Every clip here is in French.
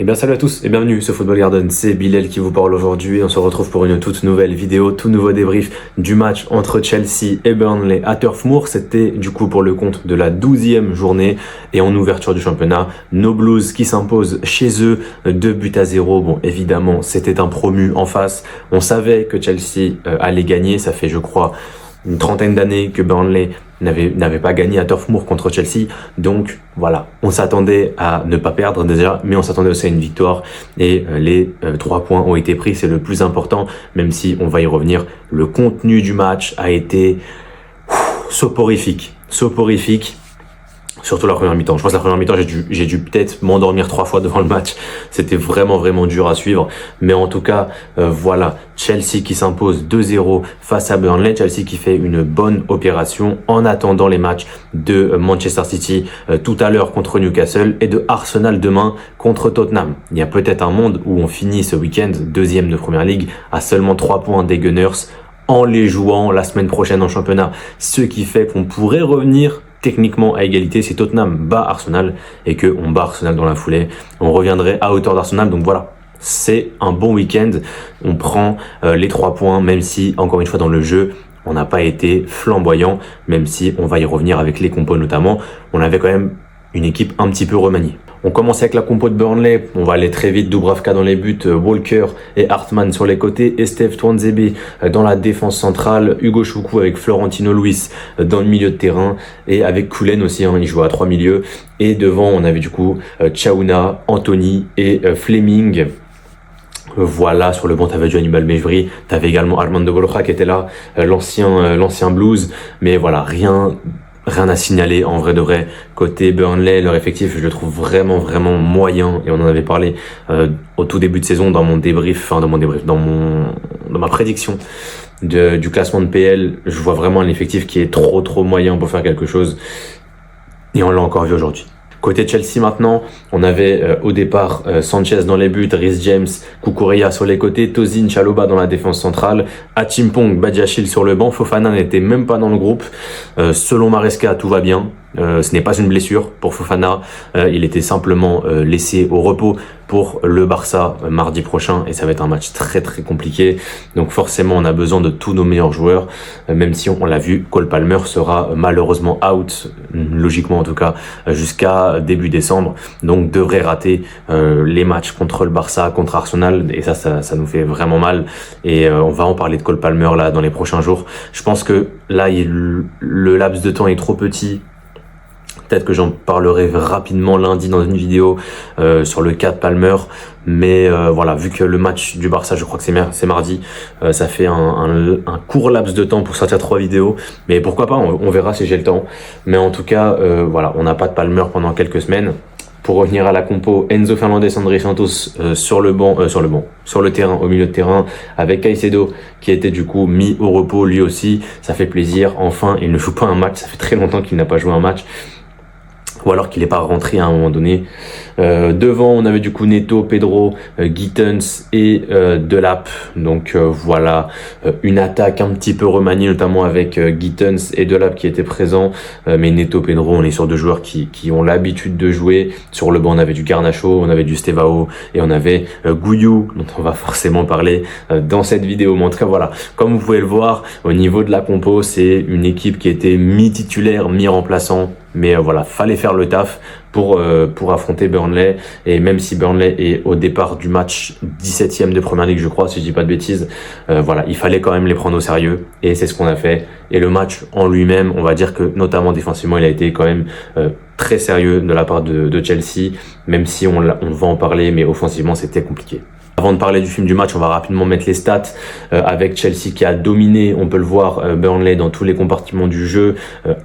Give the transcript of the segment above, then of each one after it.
Eh bien salut à tous et bienvenue sur Football Garden, c'est Bilal qui vous parle aujourd'hui. On se retrouve pour une toute nouvelle vidéo, tout nouveau débrief du match entre Chelsea et Burnley à Turf Moor. C'était du coup pour le compte de la 12e journée et en ouverture du championnat. Nos Blues qui s'imposent chez eux 2-0. Bon évidemment c'était un promu en face. On savait que Chelsea allait gagner, ça fait je crois une trentaine d'années que Burnley n'avait pas gagné à Turf Moor contre Chelsea, donc voilà, on s'attendait à ne pas perdre déjà, mais on s'attendait aussi à une victoire et les 3 points ont été pris, c'est le plus important, même si on va y revenir. Le contenu du match a été soporifique, surtout la première mi-temps. Je pense que la première mi-temps, j'ai dû peut-être m'endormir 3 fois devant le match. C'était vraiment dur à suivre. Mais en tout cas, voilà, Chelsea qui s'impose 2-0 face à Burnley. Chelsea qui fait une bonne opération en attendant les matchs de Manchester City tout à l'heure contre Newcastle et de Arsenal demain contre Tottenham. Il y a peut-être un monde où on finit ce week-end, 2e de Première Ligue, à seulement 3 points des Gunners en les jouant la semaine prochaine en championnat. Ce qui fait qu'on pourrait revenir techniquement à égalité si Tottenham bat Arsenal et que on bat Arsenal dans la foulée. On reviendrait à hauteur d'Arsenal. Donc voilà, c'est un bon week-end. On prend les 3 points, même si, encore une fois, dans le jeu, on n'a pas été flamboyant, même si on va y revenir avec les compos notamment. On avait quand même une équipe un petit peu remaniée. On commence avec la compo de Burnley, on va aller très vite, Dubravka dans les buts, Walker et Hartmann sur les côtés, Esteve Tuanzebe dans la défense centrale, Hugo Choukou avec Florentino Luis dans le milieu de terrain et avec Koulen aussi, il joue à 3 milieux. Et devant on avait du coup Chaouna, Anthony et Fleming. Voilà, sur le banc t'avais du Hannibal Mejbri, t'avais également Armando Broja qui était là, l'ancien Blues, mais voilà, rien à signaler en vrai de vrai. Côté Burnley, leur effectif, je le trouve vraiment moyen et on en avait parlé au tout début de saison dans ma prédiction du classement de PL. Je vois vraiment un effectif qui est trop moyen pour faire quelque chose et on l'a encore vu aujourd'hui. Côté Chelsea maintenant, on avait au départ Sanchez dans les buts, Reece James, Cucurella sur les côtés, Tosin, Chalobah dans la défense centrale, Achimpong, Badiashile sur le banc, Fofana n'était même pas dans le groupe. Selon Maresca, tout va bien. Ce n'est pas une blessure pour Fofana, il était simplement laissé au repos pour le Barça mardi prochain et ça va être un match très compliqué. Donc forcément on a besoin de tous nos meilleurs joueurs, même si on l'a vu, Cole Palmer sera malheureusement out, logiquement en tout cas, jusqu'à début décembre, donc devrait rater les matchs contre le Barça, contre Arsenal et ça nous fait vraiment mal et on va en parler de Cole Palmer là dans les prochains jours. Je pense que là le laps de temps est trop petit. Peut-être que j'en parlerai rapidement lundi dans une vidéo sur le cas de Palmer. Mais voilà, vu que le match du Barça, je crois que c'est mardi, ça fait un court laps de temps pour sortir 3 vidéos. Mais pourquoi pas, on verra si j'ai le temps. Mais en tout cas, voilà, on n'a pas de Palmer pendant quelques semaines. Pour revenir à la compo, Enzo Fernandez, André Santos sur le terrain, au milieu de terrain, avec Caicedo qui était du coup mis au repos lui aussi. Ça fait plaisir. Enfin, il ne joue pas un match. Ça fait très longtemps qu'il n'a pas joué un match. Ou alors qu'il n'est pas rentré à un moment donné. Devant, on avait du coup Neto, Pedro, Gittens et Delap. Donc voilà, une attaque un petit peu remaniée, notamment avec Gittens et Delap qui étaient présents. Mais Neto, Pedro, on est sur 2 joueurs qui ont l'habitude de jouer. Sur le banc, on avait du Garnacho, on avait du Stevao et on avait Gouillou, dont on va forcément parler dans cette vidéo. Mais en tout cas, voilà, comme vous pouvez le voir, au niveau de la compo, c'est une équipe qui était mi-titulaire, mi-remplaçant. Mais voilà, fallait faire le taf pour affronter Burnley. Et même si Burnley est au départ du match 17e de Première Ligue, je crois, si je dis pas de bêtises, voilà, il fallait quand même les prendre au sérieux. Et c'est ce qu'on a fait. Et le match en lui-même, on va dire que notamment défensivement, il a été quand même très sérieux de la part de Chelsea. Même si on va en parler, mais offensivement, c'était compliqué. Avant de parler du film du match, on va rapidement mettre les stats avec Chelsea qui a dominé, on peut le voir, Burnley dans tous les compartiments du jeu,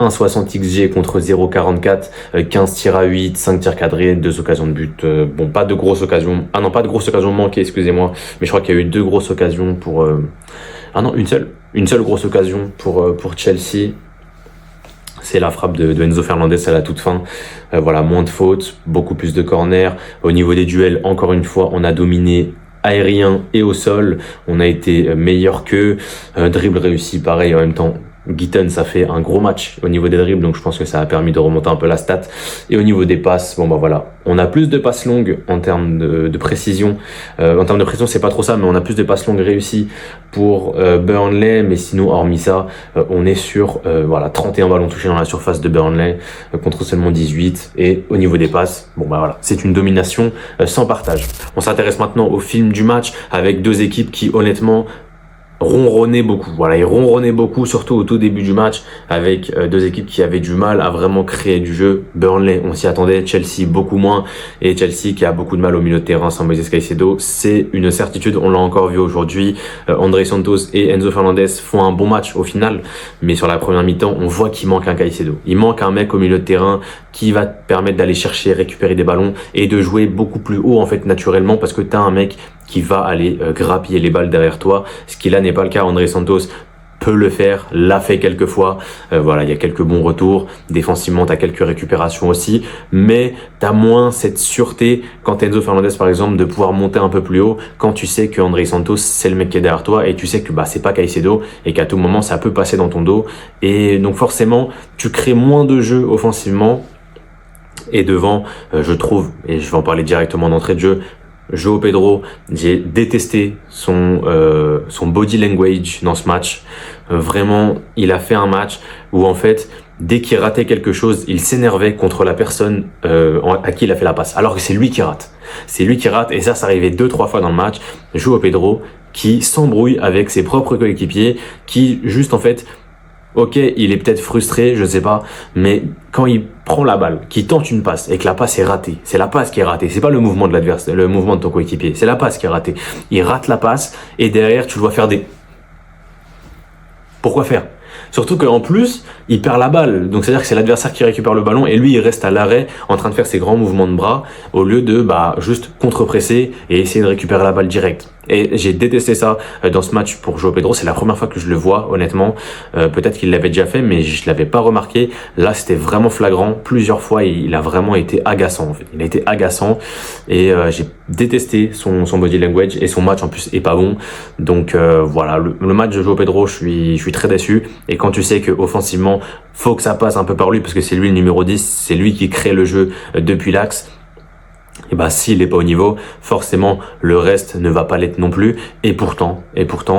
1,60 XG contre 0,44, 15 tirs à 8, 5 tirs cadrés, 2 occasions de but, bon pas de grosses occasions, pas de grosses occasions manquées, excusez-moi, mais je crois qu'il y a eu 2 grosses occasions pour, une seule grosse occasion pour Chelsea. C'est la frappe de Enzo Fernandez à la toute fin. Voilà, moins de fautes, beaucoup plus de corners. Au niveau des duels, encore une fois, on a dominé aérien et au sol. On a été meilleur qu'eux. Dribble réussi, pareil, en même temps. Gittens a fait un gros match au niveau des dribbles, donc je pense que ça a permis de remonter un peu la stat. Et au niveau des passes, bon bah voilà, on a plus de passes longues en termes de précision. En termes de précision, c'est pas trop ça, mais on a plus de passes longues réussies pour Burnley. Mais sinon, hormis ça, on est sur 31 ballons touchés dans la surface de Burnley contre seulement 18. Et au niveau des passes, bon bah voilà, c'est une domination sans partage. On s'intéresse maintenant au film du match avec deux équipes qui honnêtement ronronner beaucoup. Voilà, ils ronronnaient beaucoup, surtout au tout début du match, avec deux équipes qui avaient du mal à vraiment créer du jeu. Burnley, on s'y attendait, Chelsea beaucoup moins, et Chelsea qui a beaucoup de mal au milieu de terrain sans Moises Caicedo, c'est une certitude, on l'a encore vu aujourd'hui. André Santos et Enzo Fernandez font un bon match au final, mais sur la première mi-temps, on voit qu'il manque un Caicedo. Il manque un mec au milieu de terrain qui va te permettre d'aller chercher, récupérer des ballons et de jouer beaucoup plus haut en fait naturellement, parce que t'as un mec qui va aller grappiller les balles derrière toi, ce qui là n'est pas le cas. André Santos peut le faire, l'a fait quelques fois, il y a quelques bons retours, défensivement t'as quelques récupérations aussi, mais t'as moins cette sûreté quand Enzo Fernandez par exemple de pouvoir monter un peu plus haut, quand tu sais que André Santos c'est le mec qui est derrière toi et tu sais que c'est pas Caicedo et qu'à tout moment ça peut passer dans ton dos, et donc forcément tu crées moins de jeu offensivement. Et devant, je trouve, et je vais en parler directement d'entrée de jeu, João Pedro, j'ai détesté son body language dans ce match. Vraiment, il a fait un match où en fait, dès qu'il ratait quelque chose, il s'énervait contre la personne à qui il a fait la passe. Alors que c'est lui qui rate. C'est lui qui rate, et ça arrivait 2-3 fois dans le match. João Pedro qui s'embrouille avec ses propres coéquipiers, qui juste en fait... Ok, il est peut-être frustré, je sais pas, mais quand il prend la balle, qu'il tente une passe et que la passe est ratée, c'est la passe qui est ratée, c'est pas le mouvement de l'adversaire, le mouvement de ton coéquipier, c'est la passe qui est ratée. Il rate la passe et derrière tu le vois faire des... Pourquoi faire ? Surtout qu'en plus, il perd la balle. Donc c'est-à-dire que c'est l'adversaire qui récupère le ballon et lui il reste à l'arrêt en train de faire ses grands mouvements de bras au lieu de juste contre-presser et essayer de récupérer la balle directe. Et j'ai détesté ça dans ce match pour João Pedro. C'est la première fois que je le vois, honnêtement. Peut-être qu'il l'avait déjà fait, mais je l'avais pas remarqué. Là, c'était vraiment flagrant. Plusieurs fois, il a vraiment été agaçant, en fait. Il a été agaçant et j'ai détesté son body language, et son match en plus est pas bon. Donc voilà, le match de João Pedro, je suis très déçu. Et quand tu sais que offensivement, faut que ça passe un peu par lui parce que c'est lui le numéro 10, c'est lui qui crée le jeu depuis l'axe. Et s'il est pas au niveau, forcément le reste ne va pas l'être non plus. Et pourtant,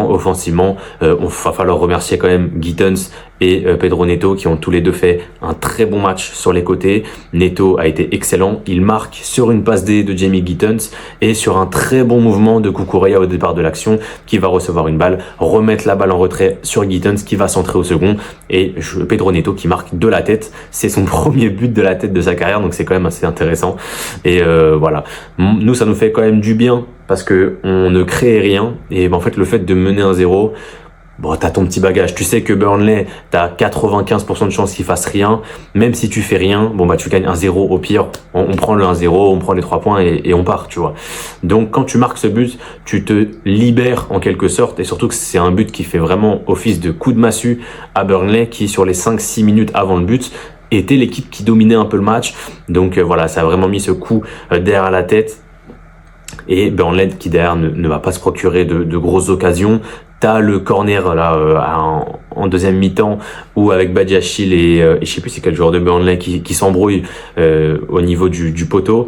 offensivement, on va falloir remercier quand même Gittens et Pedro Neto qui ont tous les deux fait un très bon match sur les côtés. Neto a été excellent, il marque sur une passe D de Jamie Gittens et sur un très bon mouvement de Cucurella au départ de l'action, qui va recevoir une balle, remettre la balle en retrait sur Gittens qui va centrer au second, et Pedro Neto qui marque de la tête. C'est son premier but de la tête de sa carrière, donc c'est quand même assez intéressant. Et voilà, nous ça nous fait quand même du bien parce que on ne crée rien, et en fait le fait de mener 1-0, t'as ton petit bagage. Tu sais que Burnley, t'as 95% de chances qu'il fasse rien. Même si tu fais rien, tu gagnes 1-0 au pire. On prend le 1-0, on prend les 3 points et on part, tu vois. Donc, quand tu marques ce but, tu te libères en quelque sorte. Et surtout que c'est un but qui fait vraiment office de coup de massue à Burnley, qui, sur les 5-6 minutes avant le but, était l'équipe qui dominait un peu le match. Donc, voilà, ça a vraiment mis ce coup derrière la tête. Et Burnley qui derrière ne va pas se procurer de grosses occasions. T'as le corner là en deuxième mi-temps où avec Badiachil et je sais plus c'est quel joueur de Burnley qui s'embrouille au niveau du poteau.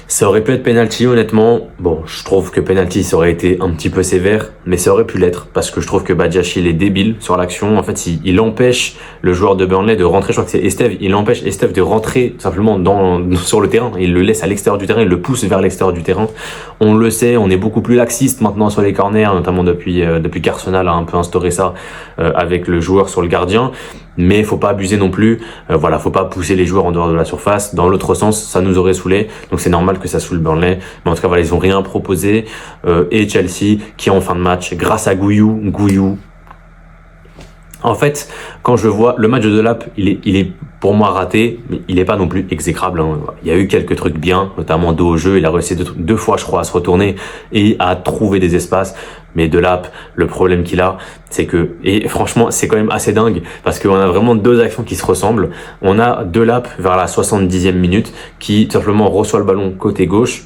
Ça aurait pu être penalty, honnêtement. Je trouve que penalty ça aurait été un petit peu sévère, mais ça aurait pu l'être parce que je trouve que Badiachil est débile sur l'action. En fait, il empêche le joueur de Burnley de rentrer. Je crois que c'est Esteve. Il empêche Esteve de rentrer simplement sur le terrain. Il le laisse à l'extérieur du terrain, il le pousse vers l'extérieur du terrain. On le sait, on est beaucoup plus laxiste maintenant sur les corners, notamment depuis qu'Arsenal a un peu instauré ça avec le joueur sur le gardien. Mais faut pas abuser non plus. Faut pas pousser les joueurs en dehors de la surface. Dans l'autre sens, ça nous aurait saoulé. Donc c'est normal que ça saoule Burnley. Mais en tout cas, ils ont rien proposé. Et Chelsea, qui en fin de match, grâce à Gouillou. En fait, quand je vois le match de Delap, il est pour moi raté, mais il est pas non plus exécrable. Il y a eu quelques trucs bien, notamment dos au jeu. Il a réussi deux fois, je crois, à se retourner et à trouver des espaces. Mais Delap, le problème qu'il a, c'est que, et franchement, c'est quand même assez dingue parce qu'on a vraiment deux actions qui se ressemblent. On a Delap vers la 70e minute qui simplement reçoit le ballon côté gauche,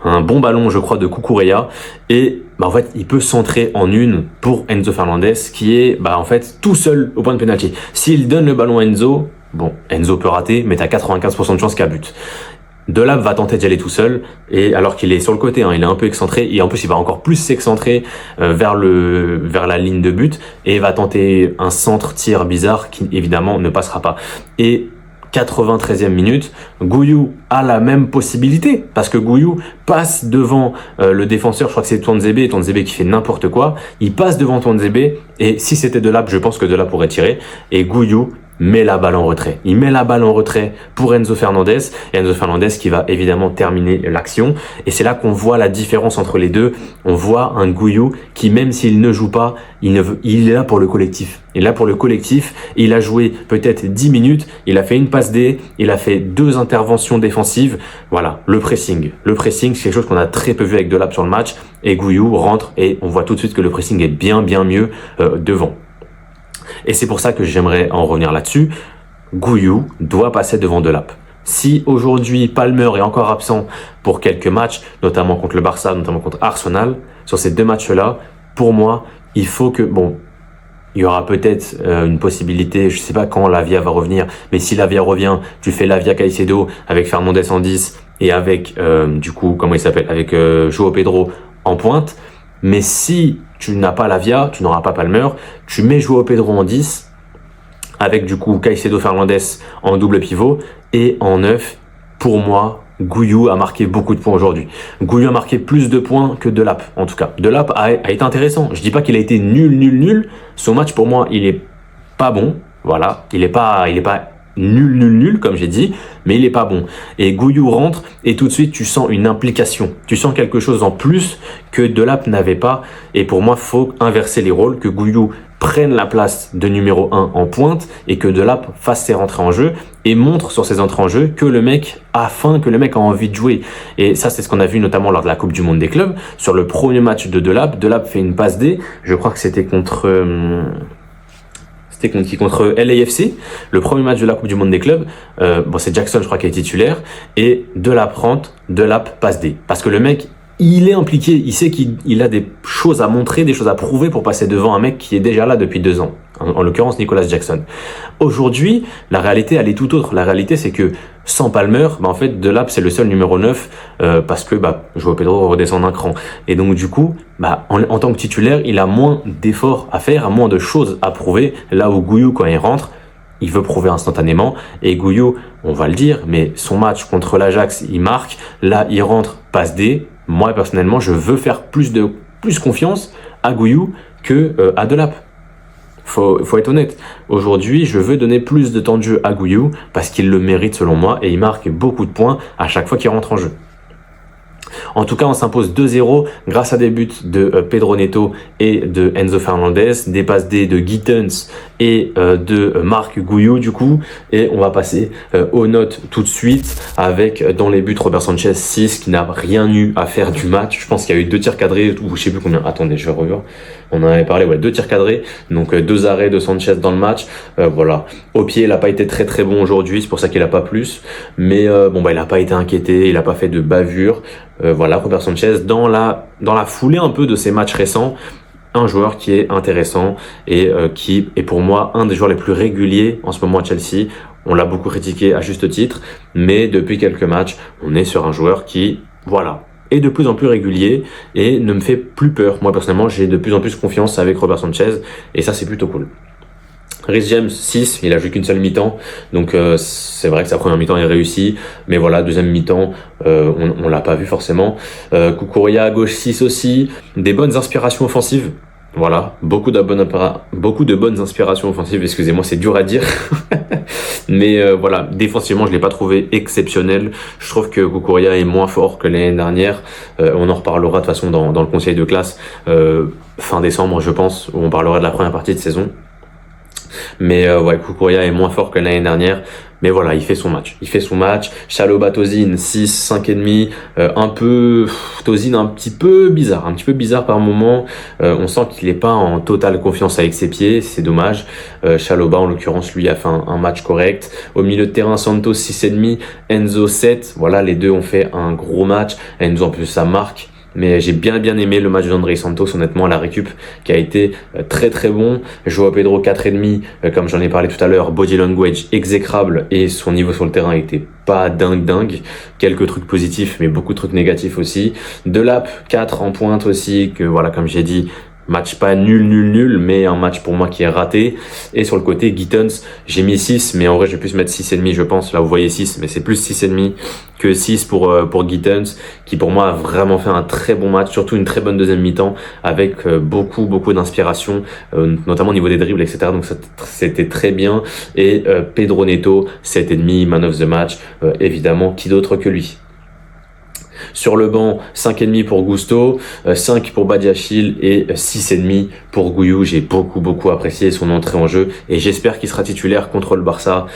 un bon ballon, je crois, de Cucurella. Et en fait, il peut centrer en une pour Enzo Fernandez, qui est en fait tout seul au point de pénalty. S'il donne le ballon à Enzo, bon, Enzo peut rater, mais t'as 95% de chance qu'il y a but. Delap va tenter d'y aller tout seul, et alors qu'il est sur le côté, il est un peu excentré, et en plus il va encore plus s'excentrer vers la ligne de but, et va tenter un centre-tir bizarre qui évidemment ne passera pas. Et 93e minute, Gouillou a la même possibilité, parce que Gouillou passe devant le défenseur, je crois que c'est Tuanzebe qui fait n'importe quoi, il passe devant Tuanzebe, et si c'était Delap, je pense que Delap pourrait tirer, et Gouillou met la balle en retrait. Il met la balle en retrait pour Enzo Fernandez, et Enzo Fernandez qui va évidemment terminer l'action. Et c'est là qu'on voit la différence entre les deux. On voit un Gouillou qui, même s'il ne joue pas, il est là pour le collectif. Il est là pour le collectif. Il a joué peut-être 10 minutes. Il a fait une passe D. Il a fait 2 interventions défensives. Voilà, le pressing. Le pressing, c'est quelque chose qu'on a très peu vu avec Delap sur le match. Et Gouillou rentre et on voit tout de suite que le pressing est bien mieux devant. Et c'est pour ça que j'aimerais en revenir là-dessus. Gouillou doit passer devant Delap. Si aujourd'hui Palmer est encore absent pour quelques matchs, notamment contre le Barça, notamment contre Arsenal, sur ces 2 matchs-là, pour moi, il faut que, il y aura peut-être une possibilité, je sais pas quand Lavia va revenir, mais si Lavia revient, tu fais Lavia Caicedo avec Fernandez en 10 et avec, avec João Pedro en pointe. Mais si tu n'as pas Lavia, tu n'auras pas Palmer, tu mets João Pedro en 10, avec du coup Caicedo Fernandez en double pivot, et en 9, pour moi, Gouillou a marqué beaucoup de points aujourd'hui. Gouillou a marqué plus de points que Delap, en tout cas. Delap a été intéressant. Je dis pas qu'il a été nul. Son match, pour moi, il est pas bon. Voilà. Il est pas nul, comme j'ai dit, mais il est pas bon. Et Gouillou rentre, et tout de suite, tu sens une implication. Tu sens quelque chose en plus que Delap n'avait pas. Et pour moi, faut inverser les rôles, que Gouillou prenne la place de numéro 1 en pointe et que Delap fasse ses rentrées en jeu et montre sur ses entrées en jeu que le mec a faim, que le mec a envie de jouer. Et ça, c'est ce qu'on a vu notamment lors de la Coupe du Monde des clubs. Sur le premier match de Delap fait une passe D. Je crois que c'était contre LAFC, le premier match de la Coupe du Monde des clubs. C'est Jackson, je crois, qui est titulaire. Et Delap rentre, Delap passe D. Parce que le mec, il est impliqué, il sait qu'il a des choses à montrer, des choses à prouver pour passer devant un mec qui est déjà là depuis 2 ans. En l'occurrence, Nicolas Jackson. Aujourd'hui, la réalité, elle est tout autre. La réalité, c'est que sans Palmer, en fait, Delap, c'est le seul numéro 9, parce que, João Pedro redescend d'un cran. Et donc, du coup, en tant que titulaire, il a moins d'efforts à faire, a moins de choses à prouver. Là où Gouillou, quand il rentre, il veut prouver instantanément. Et Gouillou, on va le dire, mais son match contre l'Ajax, il marque. Là, il rentre, passe D. Moi, personnellement, je veux faire plus confiance à Gouillou que à Delap. Faut être honnête. Aujourd'hui, je veux donner plus de temps de jeu à Gouillou parce qu'il le mérite selon moi et il marque beaucoup de points à chaque fois qu'il rentre en jeu. En tout cas, on s'impose 2-0 grâce à des buts de Pedro Neto et de Enzo Fernandez, des passes D de Gittens et de Marc Gouillou du coup. Et on va passer aux notes tout de suite avec dans les buts Robert Sanchez 6 qui n'a rien eu à faire du match. Je pense qu'il y a eu 2 tirs cadrés ou je sais plus combien. Attendez, je vais revoir. On en avait parlé, 2 tirs cadrés, donc 2 arrêts de Sanchez dans le match. Voilà. Au pied, il a pas été très bon aujourd'hui, c'est pour ça qu'il a pas plus. Mais il a pas été inquiété, il a pas fait de bavure. Voilà, Robert Sanchez dans la foulée un peu de ses matchs récents, un joueur qui est intéressant et qui est pour moi un des joueurs les plus réguliers en ce moment à Chelsea. On l'a beaucoup critiqué à juste titre, mais depuis quelques matchs, on est sur un joueur qui, est de plus en plus régulier et ne me fait plus peur. Moi personnellement, j'ai de plus en plus confiance avec Robert Sanchez et ça c'est plutôt cool. Reece James 6, il a joué qu'une seule mi-temps, donc c'est vrai que sa première mi-temps est réussie, mais voilà, deuxième mi-temps, on l'a pas vu forcément. Cucurella à gauche 6 aussi, des bonnes inspirations offensives. Voilà, beaucoup de bonnes inspirations offensives, excusez-moi, c'est dur à dire. Mais défensivement, je l'ai pas trouvé exceptionnel. Je trouve que Cucurella est moins fort que l'année dernière. On en reparlera de toute façon dans le conseil de classe fin décembre, je pense, où on parlera de la première partie de saison. Mais ouais, Kukurea est moins fort que l'année dernière. Mais voilà, il fait son match. Chalobah Tozin, 6, 5,5. Tozin un petit peu bizarre par moment. On sent qu'il est pas en totale confiance avec ses pieds, c'est dommage. Chalobah, en l'occurrence, lui a fait un match correct. Au milieu de terrain, Santos 6,5, Enzo 7. Voilà, les deux ont fait un gros match. Enzo en plus ça marque. Mais j'ai bien aimé le match d'André Santos, honnêtement, à la récup, qui a été très très bon. Joao Pedro 4,5, comme j'en ai parlé tout à l'heure, body language exécrable et son niveau sur le terrain était pas dingue. Quelques trucs positifs, mais beaucoup de trucs négatifs aussi. Delap 4 en pointe aussi, que voilà, comme j'ai dit, match pas nul, mais un match pour moi qui est raté. Et sur le côté, Gittens, j'ai mis 6, mais en vrai, je vais plus mettre 6,5, je pense. Là, vous voyez 6, mais c'est plus 6,5 que 6 pour Gittens, qui pour moi a vraiment fait un très bon match, surtout une très bonne deuxième mi-temps, avec beaucoup d'inspiration, notamment au niveau des dribbles, etc. Donc c'était très bien. Et Pedro Neto, 7,5, man of the match, évidemment, qui d'autre que lui. Sur le banc, 5,5 pour Gusto, 5 pour Badiachil et 6,5 pour Gouillou. J'ai beaucoup apprécié son entrée en jeu et j'espère qu'il sera titulaire contre le Barça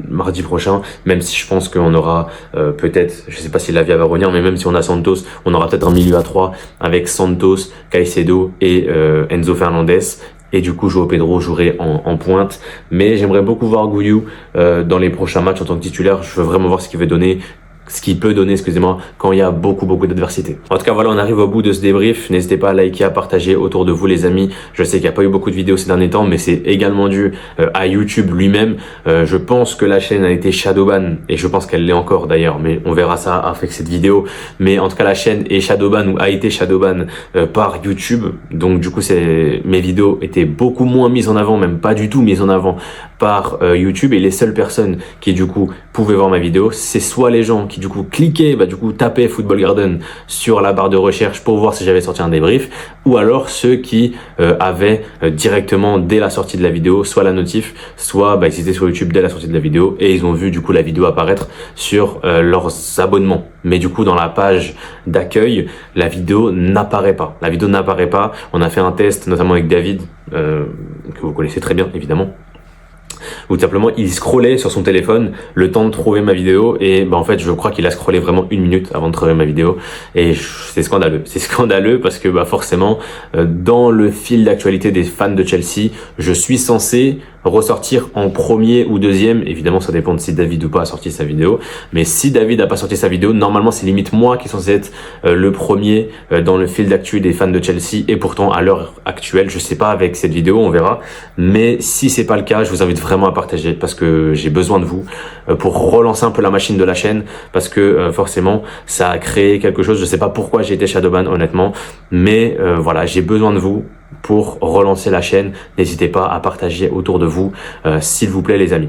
mardi prochain, même si je pense qu'on aura peut-être, je sais pas si Lavia va revenir, mais même si on a Santos, on aura peut-être un milieu à 3 avec Santos, Caicedo et Enzo Fernandez. Et du coup, Joao Pedro jouerait en pointe. Mais j'aimerais beaucoup voir Gouillou dans les prochains matchs en tant que titulaire. Je veux vraiment voir ce qu'il peut donner, excusez-moi, quand il y a beaucoup d'adversité. En tout cas, voilà, on arrive au bout de ce débrief. N'hésitez pas à liker, à partager autour de vous, les amis. Je sais qu'il n'y a pas eu beaucoup de vidéos ces derniers temps, mais c'est également dû à YouTube lui-même. Je pense que la chaîne a été shadowban, et je pense qu'elle l'est encore d'ailleurs, mais on verra ça avec cette vidéo. Mais en tout cas, la chaîne est shadowban ou a été shadowban par YouTube. Donc du coup, mes vidéos étaient beaucoup moins mises en avant, même pas du tout mises en avant par YouTube. Et les seules personnes qui du coup pouvaient voir ma vidéo, c'est soit les gens qui du coup cliquaient, tapaient Football Garden sur la barre de recherche pour voir si j'avais sorti un débrief, ou alors ceux qui avaient directement dès la sortie de la vidéo, soit la notif, soit ils étaient sur YouTube dès la sortie de la vidéo et ils ont vu du coup la vidéo apparaître sur leurs abonnements. Mais du coup dans la page d'accueil, la vidéo n'apparaît pas. On a fait un test notamment avec David, que vous connaissez très bien évidemment, où tout simplement il scrollait sur son téléphone le temps de trouver ma vidéo et en fait je crois qu'il a scrollé vraiment 1 minute avant de trouver ma vidéo et c'est scandaleux parce que forcément dans le fil d'actualité des fans de Chelsea, je suis censé ressortir en premier ou deuxième, évidemment ça dépend de si David ou pas a sorti sa vidéo, mais si David a pas sorti sa vidéo, normalement c'est limite moi qui est censé être le premier dans le fil d'actu des fans de Chelsea et pourtant à l'heure actuelle, je sais pas avec cette vidéo, on verra, mais si c'est pas le cas, je vous invite vraiment à partager parce que j'ai besoin de vous pour relancer un peu la machine de la chaîne parce que forcément ça a créé quelque chose, je sais pas pourquoi j'ai été shadowban honnêtement, mais voilà, j'ai besoin de vous pour relancer la chaîne. N'hésitez pas à partager autour de vous, s'il vous plaît les amis.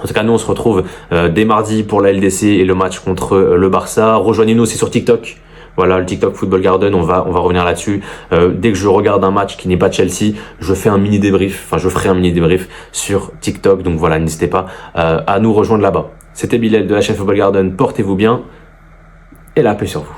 En tout cas, nous on se retrouve dès mardi pour la LDC et le match contre le Barça. Rejoignez-nous aussi sur TikTok. Voilà, le TikTok Football Garden, on va revenir là-dessus. Dès que je regarde un match qui n'est pas Chelsea, je ferai un mini débrief sur TikTok. Donc voilà, n'hésitez pas à nous rejoindre là-bas. C'était Bilal de la chaîne Football Garden. Portez-vous bien et la paix sur vous.